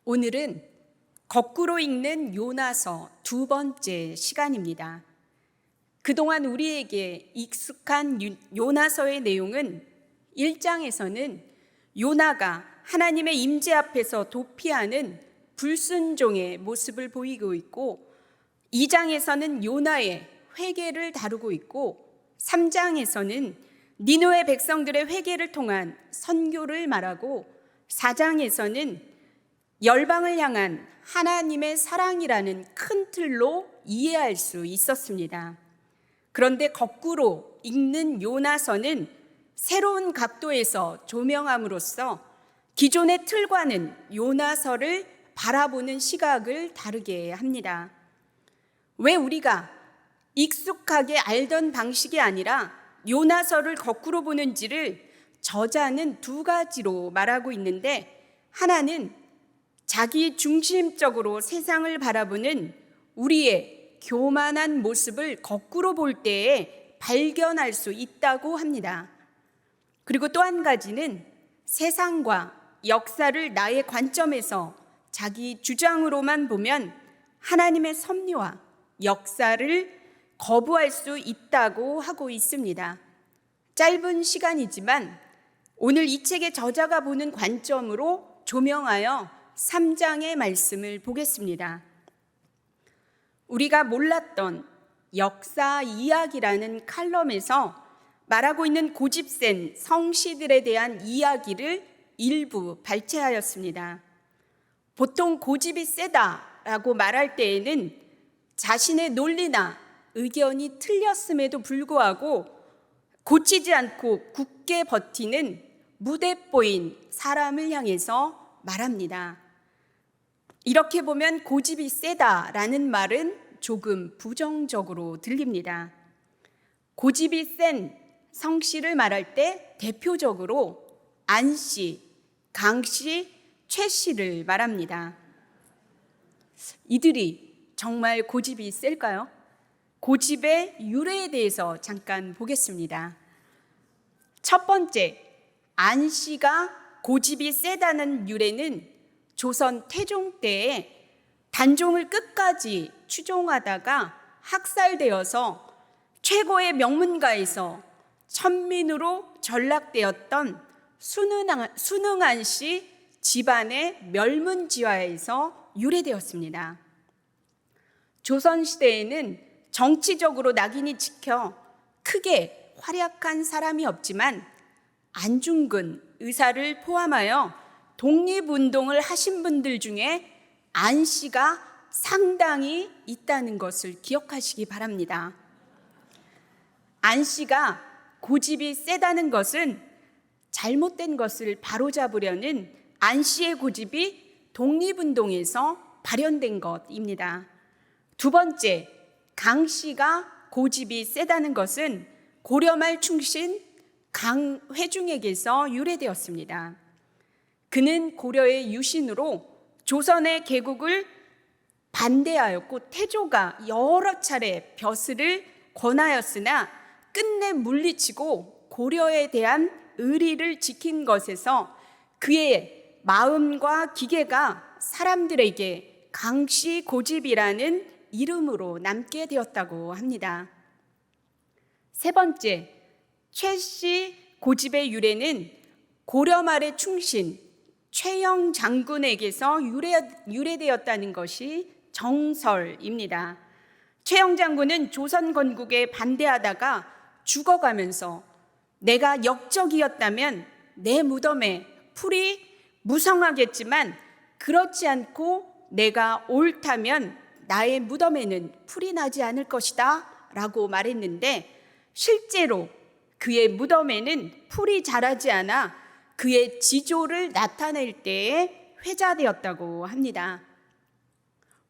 오늘은 거꾸로 읽는 요나서 두 번째 시간입니다. 그동안 우리에게 익숙한 요나서의 내용은 1장에서는 요나가 하나님의 임재 앞에서 도피하는 불순종의 모습을 보이고 있고, 2장에서는 요나의 회개를 다루고 있고, 3장에서는 니느웨 백성들의 회개를 통한 선교를 말하고, 4장에서는 열방을 향한 하나님의 사랑이라는 큰 틀로 이해할 수 있었습니다. 그런데 거꾸로 읽는 요나서는 새로운 각도에서 조명함으로써 기존의 틀과는 요나서를 바라보는 시각을 다르게 합니다. 왜 우리가 익숙하게 알던 방식이 아니라 요나서를 거꾸로 보는지를 저자는 두 가지로 말하고 있는데, 하나는 자기 중심적으로 세상을 바라보는 우리의 교만한 모습을 거꾸로 볼 때에 발견할 수 있다고 합니다. 그리고 또 한 가지는 세상과 역사를 나의 관점에서 자기 주장으로만 보면 하나님의 섭리와 역사를 거부할 수 있다고 하고 있습니다. 짧은 시간이지만 오늘 이 책의 저자가 보는 관점으로 조명하여 3장의 말씀을 보겠습니다. 우리가 몰랐던 역사 이야기라는 칼럼에서 말하고 있는 고집센 성씨들에 대한 이야기를 일부 발췌하였습니다. 보통 고집이 세다라고 말할 때에는 자신의 논리나 의견이 틀렸음에도 불구하고 고치지 않고 굳게 버티는 무대뽀인 사람을 향해서 말합니다. 이렇게 보면 고집이 세다라는 말은 조금 부정적으로 들립니다. 고집이 센 성씨를 말할 때 대표적으로 안씨, 강씨, 최씨를 말합니다. 이들이 정말 고집이 셀까요? 고집의 유래에 대해서 잠깐 보겠습니다. 첫 번째, 안씨가 고집이 세다는 유래는 조선 태종 때에 단종을 끝까지 추종하다가 학살되어서 최고의 명문가에서 천민으로 전락되었던 순응한 씨 집안의 멸문지화에서 유래되었습니다. 조선시대에는 정치적으로 낙인이 찍혀 크게 활약한 사람이 없지만 안중근 의사를 포함하여 독립운동을 하신 분들 중에 안 씨가 상당히 있다는 것을 기억하시기 바랍니다. 안 씨가 고집이 세다는 것은 잘못된 것을 바로잡으려는 안 씨의 고집이 독립운동에서 발현된 것입니다. 두 번째, 강 씨가 고집이 세다는 것은 고려말 충신 강회중에게서 유래되었습니다. 그는 고려의 유신으로 조선의 개국을 반대하였고 태조가 여러 차례 벼슬을 권하였으나 끝내 물리치고 고려에 대한 의리를 지킨 것에서 그의 마음과 기계가 사람들에게 강씨 고집이라는 이름으로 남게 되었다고 합니다. 세 번째, 최씨 고집의 유래는 고려 말의 충신 최영 장군에게서 유래되었다는 것이 정설입니다. 최영 장군은 조선 건국에 반대하다가 죽어가면서 내가 역적이었다면 내 무덤에 풀이 무성하겠지만 그렇지 않고 내가 옳다면 나의 무덤에는 풀이 나지 않을 것이다 라고 말했는데, 실제로 그의 무덤에는 풀이 자라지 않아 그의 지조를 나타낼 때에 회자되었다고 합니다.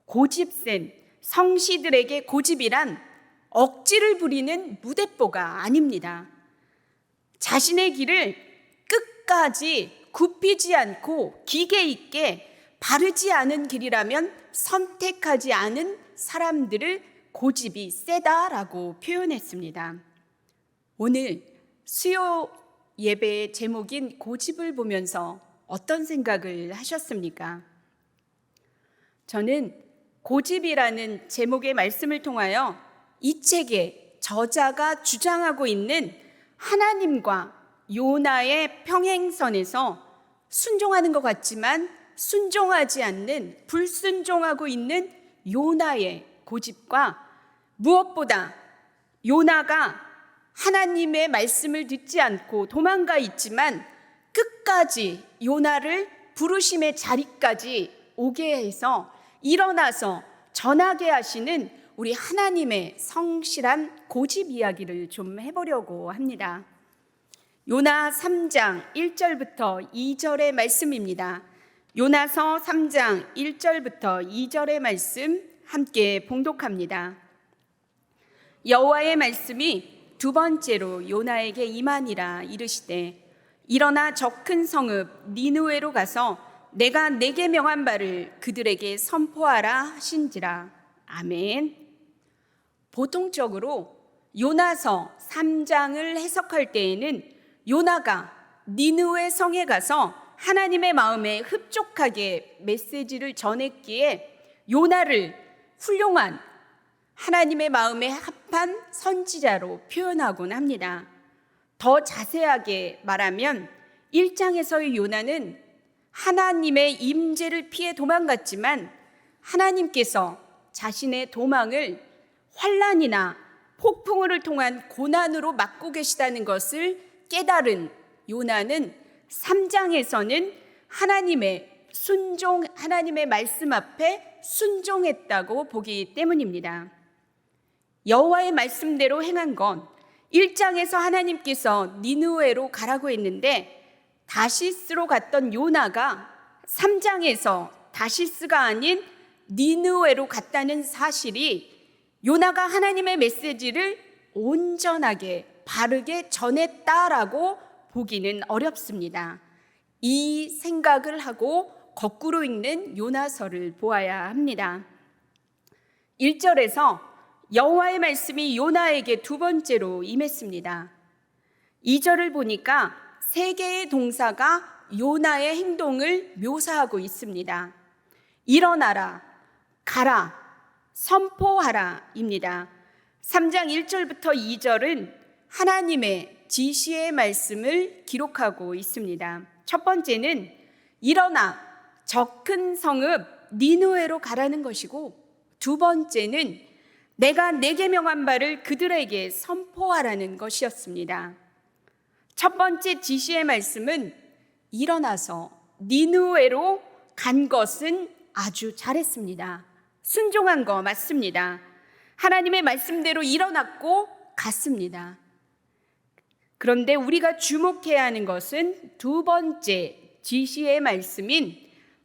고집센 성씨들에게 고집이란 억지를 부리는 무대뽀가 아닙니다. 자신의 길을 끝까지 굽히지 않고 기계 있게 바르지 않은 길이라면 선택하지 않은 사람들을 고집이 세다라고 표현했습니다. 오늘 수요 예배의 제목인 고집을 보면서 어떤 생각을 하셨습니까? 저는 고집이라는 제목의 말씀을 통하여 이 책의 저자가 주장하고 있는 하나님과 요나의 평행선에서 순종하는 것 같지만 순종하지 않는, 불순종하고 있는 요나의 고집과, 무엇보다 요나가 하나님의 말씀을 듣지 않고 도망가 있지만 끝까지 요나를 부르심의 자리까지 오게 해서 일어나서 전하게 하시는 우리 하나님의 성실한 고집 이야기를 좀 해보려고 합니다. 요나 3장 1절부터 2절의 말씀입니다. 요나서 3장 1절부터 2절의 말씀 함께 봉독합니다. 여호와의 말씀이 두 번째로 요나에게 임하니라. 이르시되 일어나 저 큰 성읍 니느웨로 가서 내가 내게 명한 바를 그들에게 선포하라 하신지라. 아멘. 보통적으로 요나서 3장을 해석할 때에는 요나가 니느웨 성에 가서 하나님의 마음에 흡족하게 메시지를 전했기에 요나를 훌륭한, 하나님의 마음에 합한 선지자로 표현하곤 합니다. 더 자세하게 말하면 1장에서의 요나는 하나님의 임재를 피해 도망갔지만 하나님께서 자신의 도망을 환난이나 폭풍을 통한 고난으로 막고 계시다는 것을 깨달은 요나는 3장에서는 하나님의 말씀 앞에 순종했다고 보기 때문입니다. 여호와의 말씀대로 행한 건 1장에서 하나님께서 니느웨로 가라고 했는데 다시스로 갔던 요나가 3장에서 다시스가 아닌 니느웨로 갔다는 사실이 요나가 하나님의 메시지를 온전하게 바르게 전했다라고 보기는 어렵습니다. 이 생각을 하고 거꾸로 읽는 요나서를 보아야 합니다. 1절에서 여호와의 말씀이 요나에게 두 번째로 임했습니다. 2절을 보니까 세 개의 동사가 요나의 행동을 묘사하고 있습니다. 일어나라, 가라, 선포하라입니다. 3장 1절부터 2절은 하나님의 지시의 말씀을 기록하고 있습니다. 첫 번째는 일어나 저 큰 성읍 니느웨로 가라는 것이고, 두 번째는 내가 내게 명한 바를 그들에게 선포하라는 것이었습니다. 첫 번째 지시의 말씀은 일어나서 니느웨로 간 것은 아주 잘했습니다. 순종한 거 맞습니다. 하나님의 말씀대로 일어났고 갔습니다. 그런데 우리가 주목해야 하는 것은 두 번째 지시의 말씀인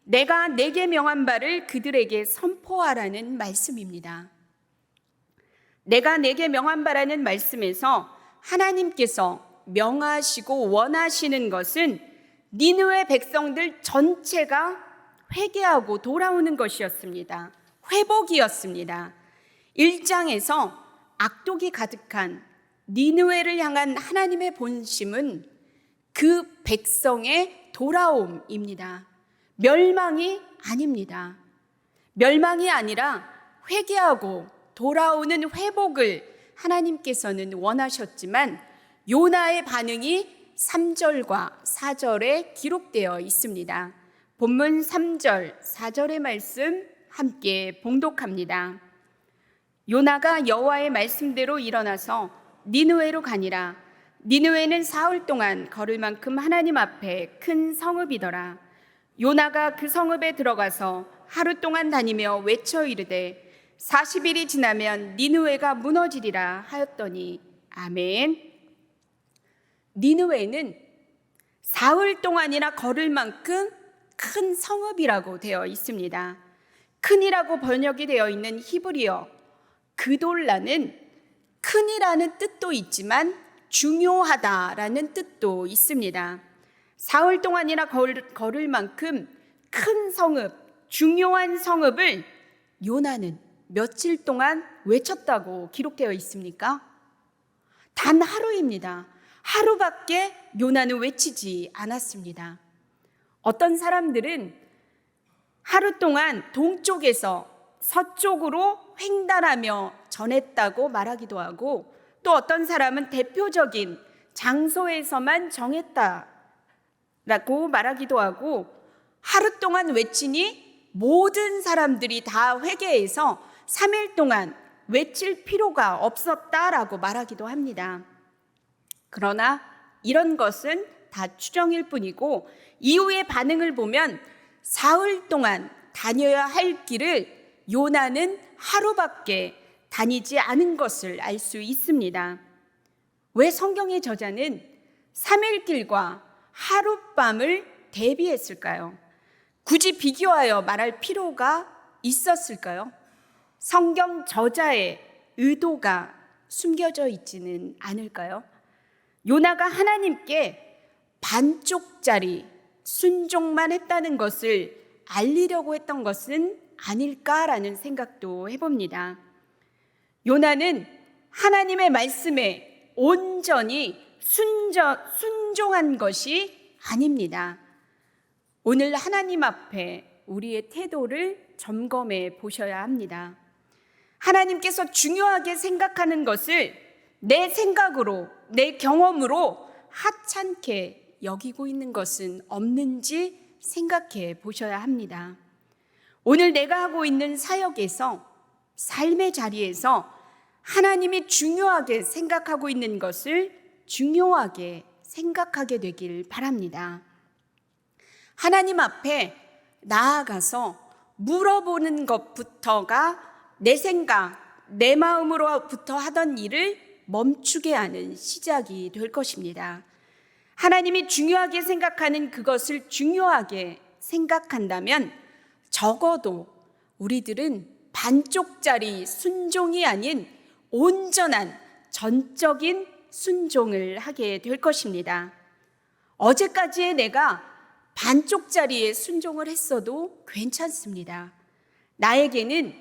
내가 내게 명한 바를 그들에게 선포하라는 말씀입니다. 내가 내게 명한 바라는 말씀에서 하나님께서 명하시고 원하시는 것은 니느웨 백성들 전체가 회개하고 돌아오는 것이었습니다. 회복이었습니다. 1장에서 악독이 가득한 니느웨를 향한 하나님의 본심은 그 백성의 돌아옴입니다. 멸망이 아닙니다. 멸망이 아니라 회개하고 돌아오는 회복을 하나님께서는 원하셨지만 요나의 반응이 3절과 4절에 기록되어 있습니다. 본문 3절, 4절의 말씀 함께 봉독합니다. 요나가 여호와의 말씀대로 일어나서 니느웨로 가니라. 니느웨는 사흘 동안 걸을 만큼 하나님 앞에 큰 성읍이더라. 요나가 그 성읍에 들어가서 하루 동안 다니며 외쳐 이르되 40일이 지나면 니느웨가 무너지리라 하였더니 아멘. 니느웨는 사흘 동안이나 걸을 만큼 큰 성읍이라고 되어 있습니다. 큰이라고 번역이 되어 있는 히브리어 그돌라는 큰이라는 뜻도 있지만 중요하다라는 뜻도 있습니다. 사흘 동안이나 걸을 만큼 큰 성읍, 중요한 성읍을 요나는 며칠 동안 외쳤다고 기록되어 있습니까? 단 하루입니다. 하루밖에 요나는 외치지 않았습니다. 어떤 사람들은 하루 동안 동쪽에서 서쪽으로 횡단하며 전했다고 말하기도 하고, 또 어떤 사람은 대표적인 장소에서만 정했다라고 말하기도 하고, 하루 동안 외치니 모든 사람들이 다 회개해서 3일 동안 외칠 필요가 없었다라고 말하기도 합니다. 그러나 이런 것은 다 추정일 뿐이고, 이후의 반응을 보면 사흘 동안 다녀야 할 길을 요나는 하루밖에 다니지 않은 것을 알 수 있습니다. 왜 성경의 저자는 3일 길과 하룻밤을 대비했을까요? 굳이 비교하여 말할 필요가 있었을까요? 성경 저자의 의도가 숨겨져 있지는 않을까요? 요나가 하나님께 반쪽짜리 순종만 했다는 것을 알리려고 했던 것은 아닐까라는 생각도 해봅니다. 요나는 하나님의 말씀에 온전히 순종한 것이 아닙니다. 오늘 하나님 앞에 우리의 태도를 점검해 보셔야 합니다. 하나님께서 중요하게 생각하는 것을 내 생각으로, 내 경험으로 하찮게 여기고 있는 것은 없는지 생각해 보셔야 합니다. 오늘 내가 하고 있는 사역에서, 삶의 자리에서 하나님이 중요하게 생각하고 있는 것을 중요하게 생각하게 되길 바랍니다. 하나님 앞에 나아가서 물어보는 것부터가 내 생각, 내 마음으로부터 하던 일을 멈추게 하는 시작이 될 것입니다. 하나님이 중요하게 생각하는 그것을 중요하게 생각한다면 적어도 우리들은 반쪽짜리 순종이 아닌 온전한 전적인 순종을 하게 될 것입니다. 어제까지의 내가 반쪽짜리의 순종을 했어도 괜찮습니다. 나에게는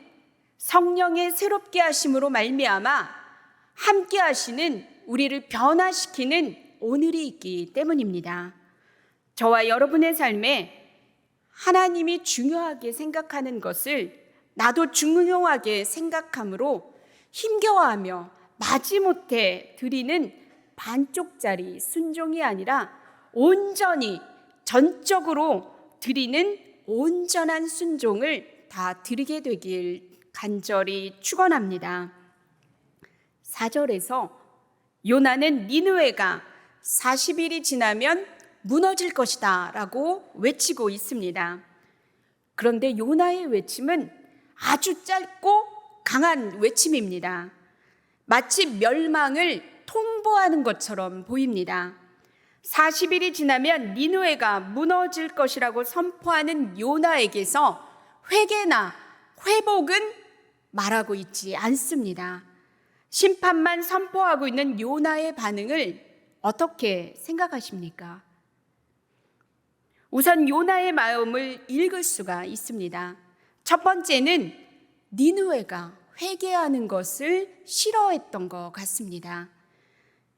성령의 새롭게 하심으로 말미암아 함께 하시는, 우리를 변화시키는 오늘이 있기 때문입니다. 저와 여러분의 삶에 하나님이 중요하게 생각하는 것을 나도 중요하게 생각함으로 힘겨워하며 마지못해 드리는 반쪽짜리 순종이 아니라 온전히 전적으로 드리는 온전한 순종을 다 드리게 되길 간절히 축원합니다. 4절에서 요나는 니느웨가 40일이 지나면 무너질 것이다 라고 외치고 있습니다. 그런데 요나의 외침은 아주 짧고 강한 외침입니다. 마치 멸망을 통보하는 것처럼 보입니다. 40일이 지나면 니느웨가 무너질 것이라고 선포하는 요나에게서 회개나 회복은 말하고 있지 않습니다. 심판만 선포하고 있는 요나의 반응을 어떻게 생각하십니까? 우선 요나의 마음을 읽을 수가 있습니다. 첫 번째는 니느웨가 회개하는 것을 싫어했던 것 같습니다.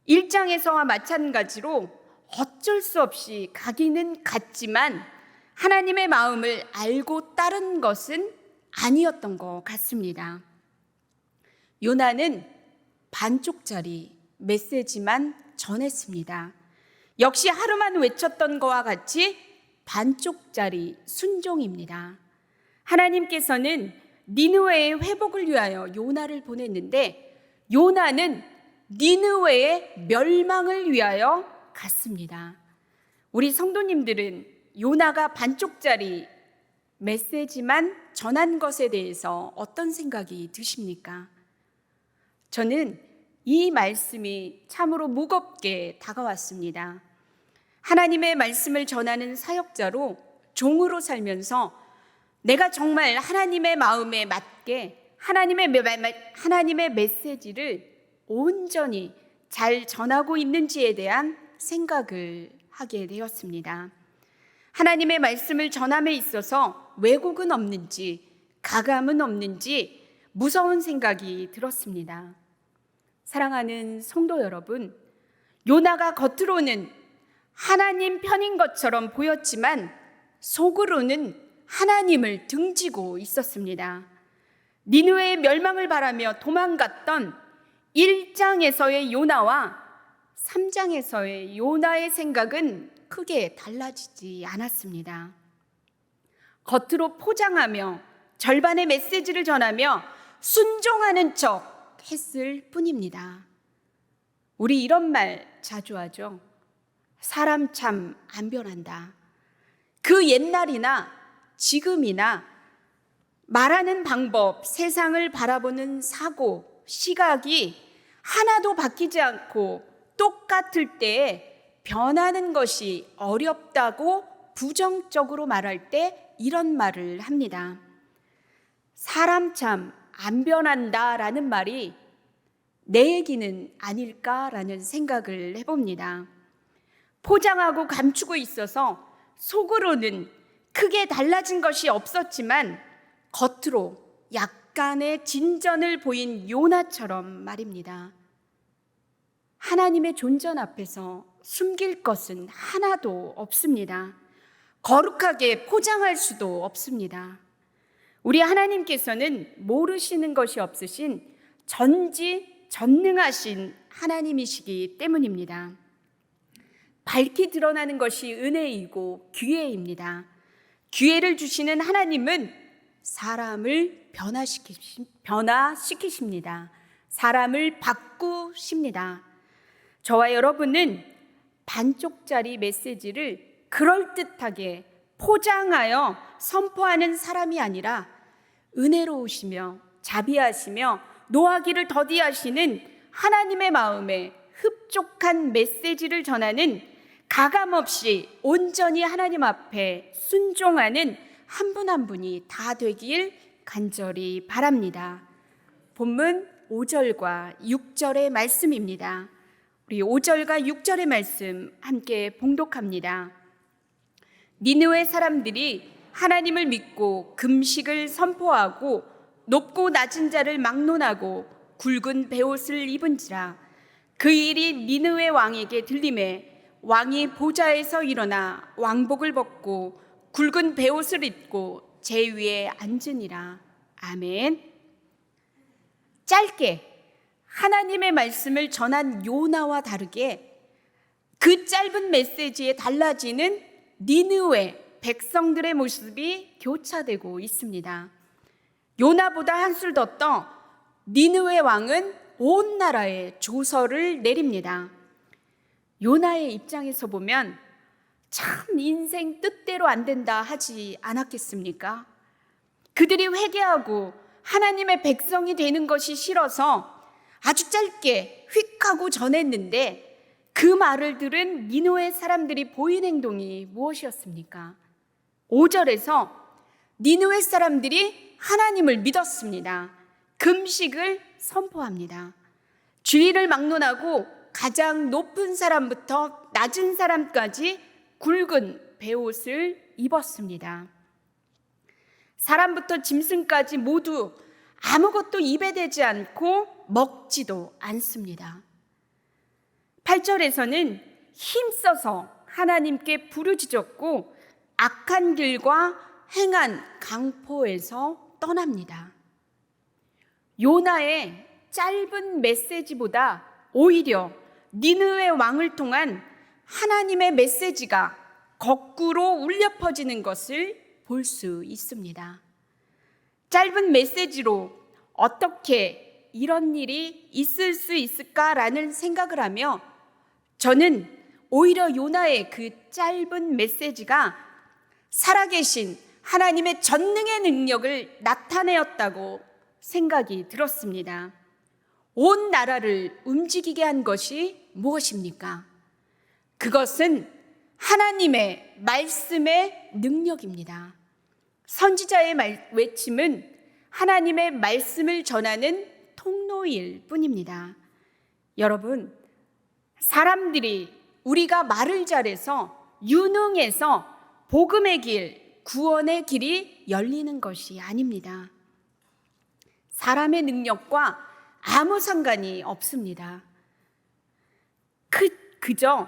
1장에서와 마찬가지로 어쩔 수 없이 가기는 갔지만 하나님의 마음을 알고 따른 것은 아니었던 것 같습니다. 요나는 반쪽짜리 메시지만 전했습니다. 역시 하루만 외쳤던 것과 같이 반쪽짜리 순종입니다. 하나님께서는 니느웨의 회복을 위하여 요나를 보냈는데 요나는 니느웨의 멸망을 위하여 갔습니다. 우리 성도님들은 요나가 반쪽짜리 메시지만 전한 것에 대해서 어떤 생각이 드십니까? 저는 이 말씀이 참으로 무겁게 다가왔습니다. 하나님의 말씀을 전하는 사역자로, 종으로 살면서 내가 정말 하나님의 마음에 맞게 하나님의 메시지를 온전히 잘 전하고 있는지에 대한 생각을 하게 되었습니다. 하나님의 말씀을 전함에 있어서 왜곡은 없는지, 가감은 없는지 무서운 생각이 들었습니다. 사랑하는 성도 여러분, 요나가 겉으로는 하나님 편인 것처럼 보였지만 속으로는 하나님을 등지고 있었습니다. 니느웨의 멸망을 바라며 도망갔던 1장에서의 요나와 3장에서의 요나의 생각은 크게 달라지지 않았습니다. 겉으로 포장하며 절반의 메시지를 전하며 순종하는 척 했을 뿐입니다. 우리 이런 말 자주 하죠. 사람 참 안 변한다. 그 옛날이나 지금이나 말하는 방법, 세상을 바라보는 사고, 시각이 하나도 바뀌지 않고 똑같을 때에 변하는 것이 어렵다고 부정적으로 말할 때 이런 말을 합니다. 사람 참 안 변한다라는 말이 내 얘기는 아닐까라는 생각을 해봅니다. 포장하고 감추고 있어서 속으로는 크게 달라진 것이 없었지만 겉으로 약간의 진전을 보인 요나처럼 말입니다. 하나님의 존전 앞에서 숨길 것은 하나도 없습니다. 거룩하게 포장할 수도 없습니다. 우리 하나님께서는 모르시는 것이 없으신 전지전능하신 하나님이시기 때문입니다. 밝히 드러나는 것이 은혜이고 기회입니다. 기회를 주시는 하나님은 사람을 변화시키십니다. 사람을 바꾸십니다. 저와 여러분은 반쪽짜리 메시지를 그럴듯하게 포장하여 선포하는 사람이 아니라 은혜로우시며 자비하시며 노하기를 더디하시는 하나님의 마음에 흡족한 메시지를 전하는 가감없이 온전히 하나님 앞에 순종하는 한 분 한 분이 다 되길 간절히 바랍니다. 본문 5절과 6절의 말씀입니다. 우리 5절과 6절의 말씀 함께 봉독합니다. 니느웨 사람들이 하나님을 믿고 금식을 선포하고 높고 낮은 자를 막론하고 굵은 베옷을 입은지라. 그 일이 니느웨 왕에게 들림에 왕이 보좌에서 일어나 왕복을 벗고 굵은 베옷을 입고 제 위에 앉으니라. 아멘. 짧게 하나님의 말씀을 전한 요나와 다르게 그 짧은 메시지에 달라지는 니느웨 백성들의 모습이 교차되고 있습니다. 요나보다 한술 더 떠 니느웨 왕은 온 나라에 조서를 내립니다. 요나의 입장에서 보면 참 인생 뜻대로 안 된다 하지 않았겠습니까? 그들이 회개하고 하나님의 백성이 되는 것이 싫어서 아주 짧게 휙 하고 전했는데 그 말을 들은 니느웨 사람들이 보인 행동이 무엇이었습니까? 5절에서 니느웨 사람들이 하나님을 믿었습니다. 금식을 선포합니다. 주의를 막론하고 가장 높은 사람부터 낮은 사람까지 굵은 베옷을 입었습니다. 사람부터 짐승까지 모두 아무것도 입에 대지 않고 먹지도 않습니다. 8절에서는 힘써서 하나님께 부르짖었고 악한 길과 행한 강포에서 떠납니다. 요나의 짧은 메시지보다 오히려 니느웨 왕을 통한 하나님의 메시지가 거꾸로 울려 퍼지는 것을 볼 수 있습니다. 짧은 메시지로 어떻게 이런 일이 있을 수 있을까라는 생각을 하며 저는 오히려 요나의 그 짧은 메시지가 살아계신 하나님의 전능의 능력을 나타내었다고 생각이 들었습니다. 온 나라를 움직이게 한 것이 무엇입니까? 그것은 하나님의 말씀의 능력입니다. 선지자의 외침은 하나님의 말씀을 전하는 통로일 뿐입니다. 여러분, 사람들이 우리가 말을 잘해서 유능해서 복음의 길, 구원의 길이 열리는 것이 아닙니다. 사람의 능력과 아무 상관이 없습니다. 그저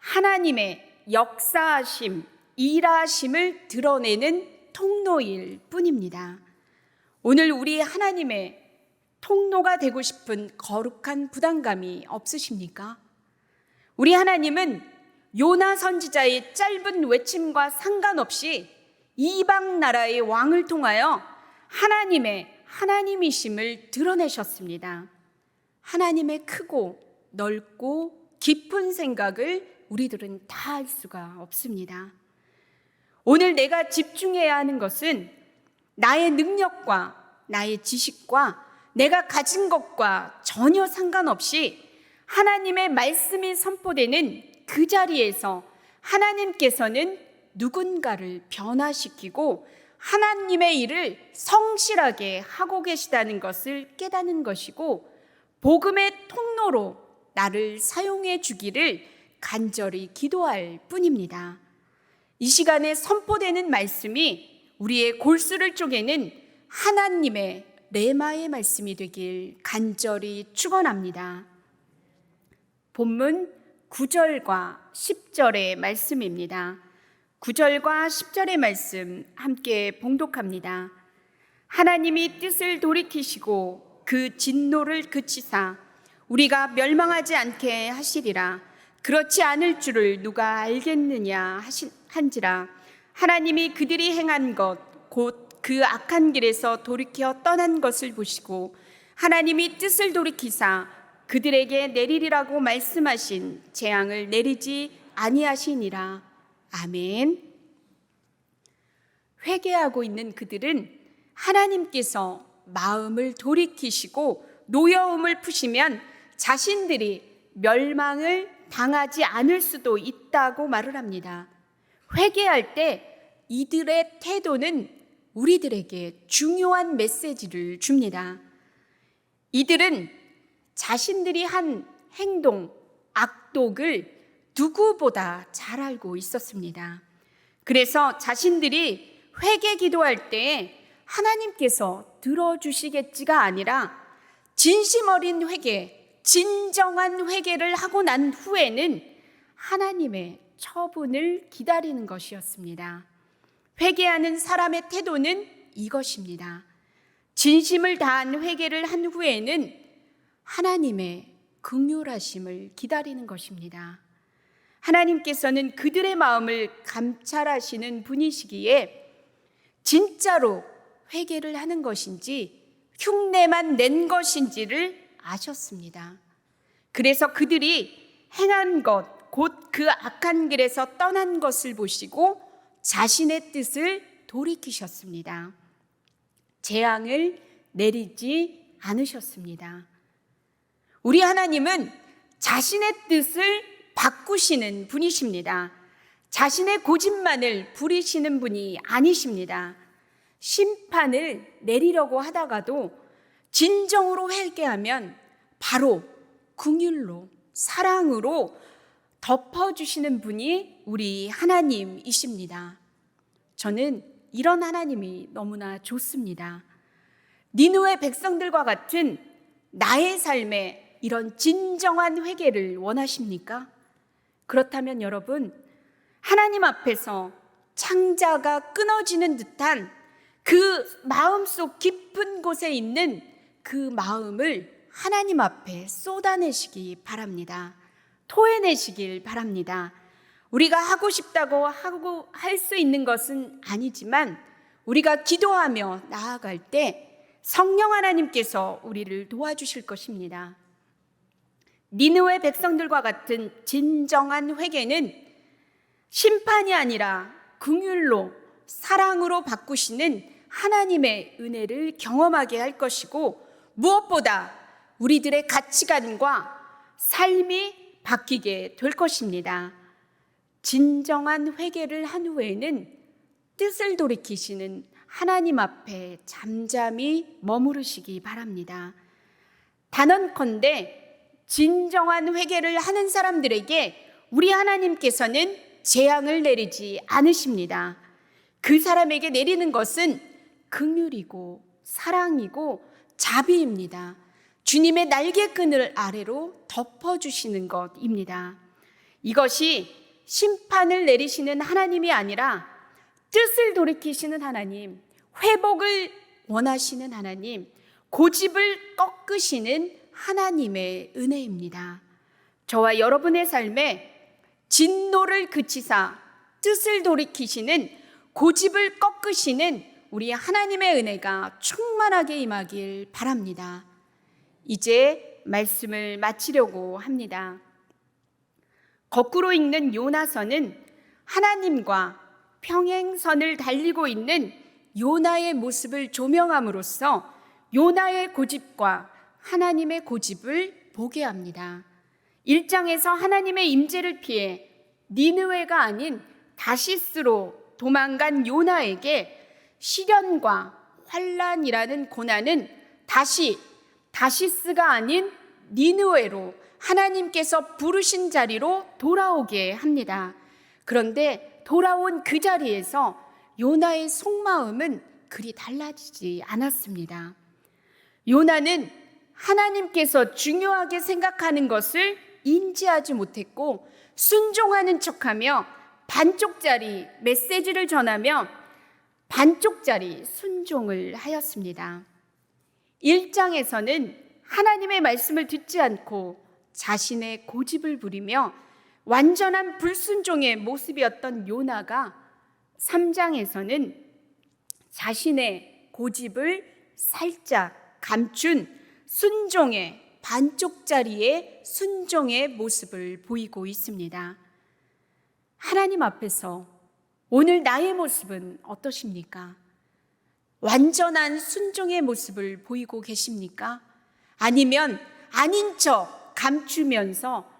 하나님의 역사하심, 일하심을 드러내는 통로일 뿐입니다. 오늘 우리 하나님의 통로가 되고 싶은 거룩한 부담감이 없으십니까? 우리 하나님은 요나 선지자의 짧은 외침과 상관없이 이방 나라의 왕을 통하여 하나님의 하나님이심을 드러내셨습니다. 하나님의 크고 넓고 깊은 생각을 우리들은 다 알 수가 없습니다. 오늘 내가 집중해야 하는 것은 나의 능력과 나의 지식과 내가 가진 것과 전혀 상관없이 하나님의 말씀이 선포되는 그 자리에서 하나님께서는 누군가를 변화시키고 하나님의 일을 성실하게 하고 계시다는 것을 깨닫는 것이고, 복음의 통로로 나를 사용해 주기를 간절히 기도할 뿐입니다. 이 시간에 선포되는 말씀이 우리의 골수를 쪼개는 하나님의 레마의 말씀이 되길 간절히 축원합니다. 본문 9절과 10절의 말씀입니다. 9절과 10절의 말씀 함께 봉독합니다. 하나님이 뜻을 돌이키시고 그 진노를 그치사 우리가 멸망하지 않게 하시리라. 그렇지 않을 줄을 누가 알겠느냐 한지라. 하나님이 그들이 행한 것 곧 그 악한 길에서 돌이켜 떠난 것을 보시고 하나님이 뜻을 돌이키사 그들에게 내리리라고 말씀하신 재앙을 내리지 아니하시니라. 아멘. 회개하고 있는 그들은 하나님께서 마음을 돌이키시고 노여움을 푸시면 자신들이 멸망을 당하지 않을 수도 있다고 말을 합니다. 회개할 때 이들의 태도는 우리들에게 중요한 메시지를 줍니다. 이들은 자신들이 한 행동, 악독을 누구보다 잘 알고 있었습니다. 그래서 자신들이 회개 기도할 때 하나님께서 들어주시겠지가 아니라 진심 어린 회개, 진정한 회개를 하고 난 후에는 하나님의 처분을 기다리는 것이었습니다. 회개하는 사람의 태도는 이것입니다. 진심을 다한 회개를 한 후에는 하나님의 긍휼하심을 기다리는 것입니다. 하나님께서는 그들의 마음을 감찰하시는 분이시기에 진짜로 회개를 하는 것인지 흉내만 낸 것인지를 아셨습니다. 그래서 그들이 행한 것, 곧 그 악한 길에서 떠난 것을 보시고 자신의 뜻을 돌이키셨습니다. 재앙을 내리지 않으셨습니다. 우리 하나님은 자신의 뜻을 바꾸시는 분이십니다. 자신의 고집만을 부리시는 분이 아니십니다. 심판을 내리려고 하다가도 진정으로 회개하면 바로 긍휼로 사랑으로 덮어주시는 분이 우리 하나님이십니다. 저는 이런 하나님이 너무나 좋습니다. 니느웨 백성들과 같은 나의 삶에 이런 진정한 회개를 원하십니까? 그렇다면 여러분, 하나님 앞에서 창자가 끊어지는 듯한 그 마음속 깊은 곳에 있는 그 마음을 하나님 앞에 쏟아내시기 바랍니다. 토해내시길 바랍니다. 우리가 하고 싶다고 하고 할 수 있는 것은 아니지만 우리가 기도하며 나아갈 때 성령 하나님께서 우리를 도와주실 것입니다. 니느웨 백성들과 같은 진정한 회개는 심판이 아니라 긍휼로 사랑으로 바꾸시는 하나님의 은혜를 경험하게 할 것이고, 무엇보다 우리들의 가치관과 삶이 바뀌게 될 것입니다. 진정한 회개를 한 후에는 뜻을 돌이키시는 하나님 앞에 잠잠히 머무르시기 바랍니다. 단언컨대 진정한 회개를 하는 사람들에게 우리 하나님께서는 재앙을 내리지 않으십니다. 그 사람에게 내리는 것은 긍휼이고 사랑이고 자비입니다. 주님의 날개끈을 아래로 덮어주시는 것입니다. 이것이 심판을 내리시는 하나님이 아니라 뜻을 돌이키시는 하나님, 회복을 원하시는 하나님, 고집을 꺾으시는 하나님의 은혜입니다. 저와 여러분의 삶에 진노를 그치사 뜻을 돌이키시는, 고집을 꺾으시는 우리 하나님의 은혜가 충만하게 임하길 바랍니다. 이제 말씀을 마치려고 합니다. 거꾸로 읽는 요나서는 하나님과 평행선을 달리고 있는 요나의 모습을 조명함으로써 요나의 고집과 하나님의 고집을 보게 합니다. 1장에서 하나님의 임재를 피해 니느웨가 아닌 다시스로 도망간 요나에게 시련과 환난이라는 고난은 다시스가 아닌 니느웨로 하나님께서 부르신 자리로 돌아오게 합니다. 그런데 돌아온 그 자리에서 요나의 속마음은 그리 달라지지 않았습니다. 요나는 하나님께서 중요하게 생각하는 것을 인지하지 못했고 순종하는 척하며 반쪽짜리 메시지를 전하며 반쪽짜리 순종을 하였습니다. 1장에서는 하나님의 말씀을 듣지 않고 자신의 고집을 부리며 완전한 불순종의 모습이었던 요나가 3장에서는 자신의 고집을 살짝 감춘 순종의 반쪽짜리의 순종의 모습을 보이고 있습니다. 하나님 앞에서 오늘 나의 모습은 어떠십니까? 완전한 순종의 모습을 보이고 계십니까? 아니면 아닌 척 감추면서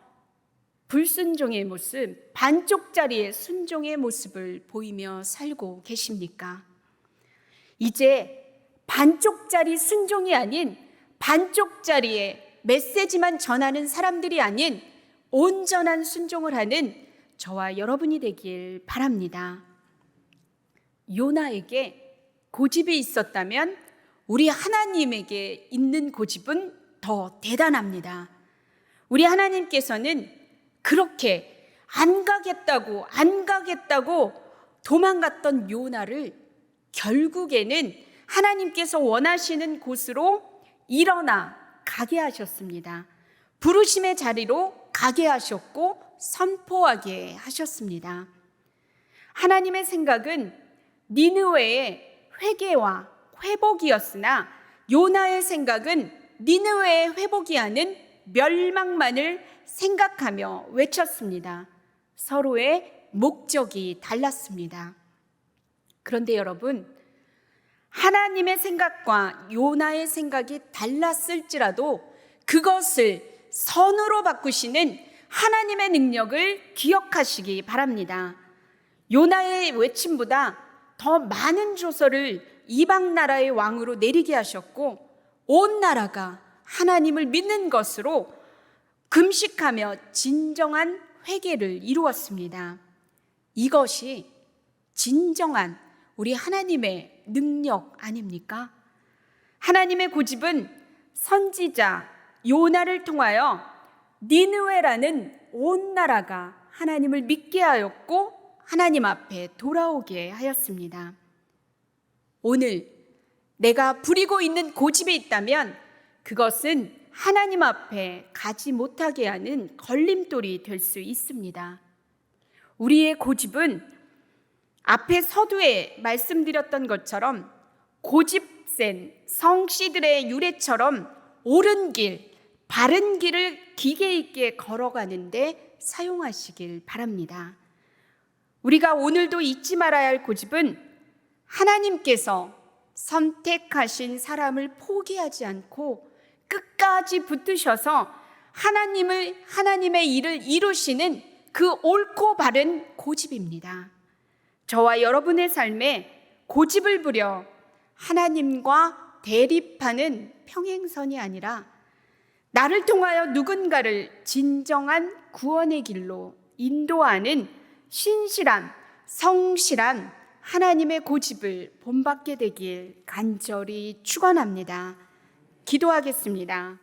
불순종의 모습, 반쪽짜리의 순종의 모습을 보이며 살고 계십니까? 이제 반쪽짜리 순종이 아닌 반쪽짜리의 메시지만 전하는 사람들이 아닌 온전한 순종을 하는 저와 여러분이 되길 바랍니다. 요나에게 고집이 있었다면 우리 하나님에게 있는 고집은 더 대단합니다. 우리 하나님께서는 그렇게 안 가겠다고 도망갔던 요나를 결국에는 하나님께서 원하시는 곳으로 일어나 가게 하셨습니다. 부르심의 자리로 가게 하셨고 선포하게 하셨습니다. 하나님의 생각은 니느웨의 회개와 회복이었으나 요나의 생각은 니느웨의 회복이 아닌 멸망만을 생각하며 외쳤습니다. 서로의 목적이 달랐습니다. 그런데 여러분, 하나님의 생각과 요나의 생각이 달랐을지라도 그것을 선으로 바꾸시는 하나님의 능력을 기억하시기 바랍니다. 요나의 외침보다 더 많은 조서를 이방 나라의 왕으로 내리게 하셨고 온 나라가 하나님을 믿는 것으로 금식하며 진정한 회개를 이루었습니다. 이것이 진정한 우리 하나님의 능력 아닙니까? 하나님의 고집은 선지자 요나를 통하여 니느웨라는 온 나라가 하나님을 믿게 하였고 하나님 앞에 돌아오게 하였습니다. 오늘 내가 부리고 있는 고집이 있다면 그것은 하나님 앞에 가지 못하게 하는 걸림돌이 될 수 있습니다. 우리의 고집은 앞에 서두에 말씀드렸던 것처럼 고집센 성씨들의 유래처럼 옳은 길, 바른 길을 기계 있게 걸어가는데 사용하시길 바랍니다. 우리가 오늘도 잊지 말아야 할 고집은 하나님께서 선택하신 사람을 포기하지 않고 끝까지 붙으셔서 하나님의 일을 이루시는 그 옳고 바른 고집입니다. 저와 여러분의 삶에 고집을 부려 하나님과 대립하는 평행선이 아니라 나를 통하여 누군가를 진정한 구원의 길로 인도하는 신실한, 성실한 하나님의 고집을 본받게 되길 간절히 축원합니다. 기도하겠습니다.